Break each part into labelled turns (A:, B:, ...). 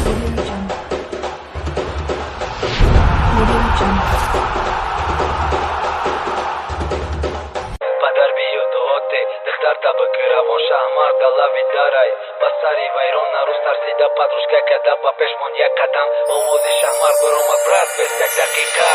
A: Падар бию дуоте, дыхтарта быкыравон шахмар галави дарай. Басари вайрон на рус тарсида подружка када ба пешмон як кадам. Омози шахмар баромад брат без як дақиқа.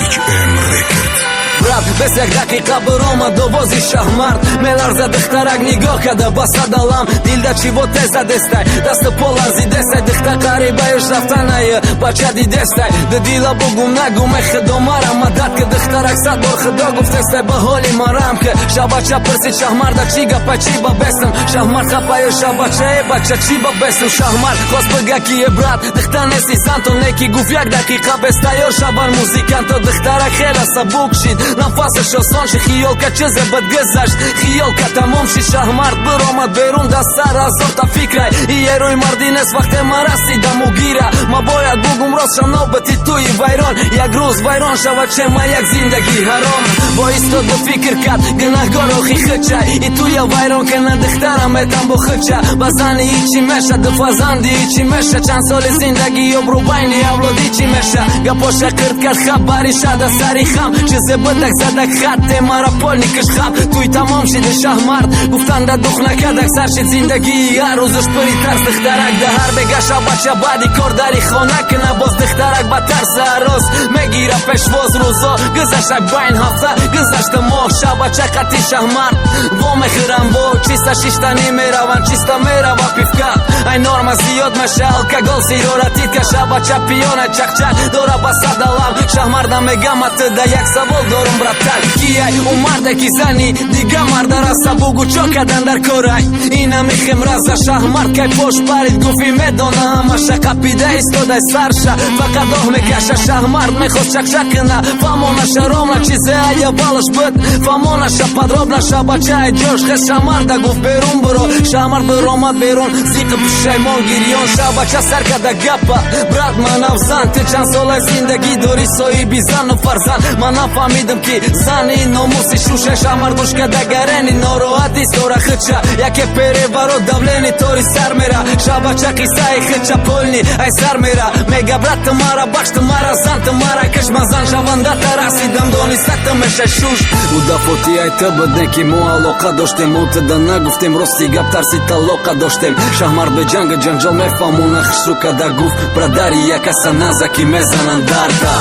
B: HM Records.
C: Брат, без як дақиқа баромад овози шаҳмард. Меларза духтарак нигоҳ када ба садалам. Дилда чиво теза дестай, дасту по ларзи дестай. Духта қарибаеш рафтанае, бача дидестай. Да дила бугум нагу мехидо мара мадад ки духтарак сад бор худо гуфтестай ба ҳоли марам ки шабача пирсид шаҳмарда чӣ гапа чӣ ба бестам. Шаҳмард хапаю шабачае бача чӣ ба бестам. Шаҳмард хост бига ки е брат духта неси санто неки гуфт як дақиқа без тайёр шабар музиканто. Духтарак хела сабук шид нафасаш осон ши хиёлка чизе бад гузашт хиёлка тамом ши. Шаҳмард биромад берун да сар азорта фикрай иеруи марди нест вақте ма расидам у гира. Ма бояд бугум ростша нобати туи вайрон. Як рӯз вайрон шавад чема як зиндагӣ ҳаром. Бо истоду фикр кард гунаҳгор охи хича и туя вайрон ки на духтара метам бо хича. Ба зани ичи меша ду фазанди ичи меша. Чанд соли зиндагӣ ёбру байни авлоди чӣ меша. Гапоша қирд кард хабари шада сари хам чизе битак задак хатте мара полни киш хам. Туй тамом шиди шаҳмард гуфтанда дух накадак сар шид зиндагии ҳар рӯзаш пири тарс. Духтарак да ҳар бега шабача баъди кор дари хона кина боз. Духтарак ба тарса роз мегира пешвоз рӯзо гузаштак байн ҳафта гузашта моҳ. Шабача қати шаҳмард вомехӯрам во чиста шиштани мераванд чиста мерава пивка. Ай норма зиёд меша алкогол сироратитка. Шабача пиёна чақчақ дора ба садалам. Шаҳмарда мегам атида як савол дорум братан. Кияй у марде ки зани дига мардара сабугу чо кадан дар корай. Ина мехем раза шаҳмард кай пош барид гуфи медона ҳамаша қапида истодай сарша. Фақат оҳ мекаша шаҳмард мехост чақчақ кина. Фамонаша ромна чизе ая балаш бит фамонаша подробна. Шабачаи ҷош хес шаҳмарда гуфт берун биро. Шаҳмард биромад берун зиқи пушаймон гирён. Шабача сар када гапа брат манав зан. Ти чанд сола зиндагӣ дори соҳиби зану фарзанд. Ман нафаҳмидам ки зани номуси шуша. Шаҳмард гӯш када гарени нороҳати сора хича. Яке переваро давлени тори сар мера. Шабача қиссаи хича полни ай сар мера. Мега брат ты мара бахш ты мара зан ты мара киш. Ман зан шавандата расидам дониста ты меша шуш. Удафоти айта бидне ки мо алоқа доштем. Отида нагуфтем рости гап тарси талоқа доштем. Шаҳмард бе ҷанга ҷанҷал мефаҳмона хишру када гуфт брадари якаса назаки мезананд дарда.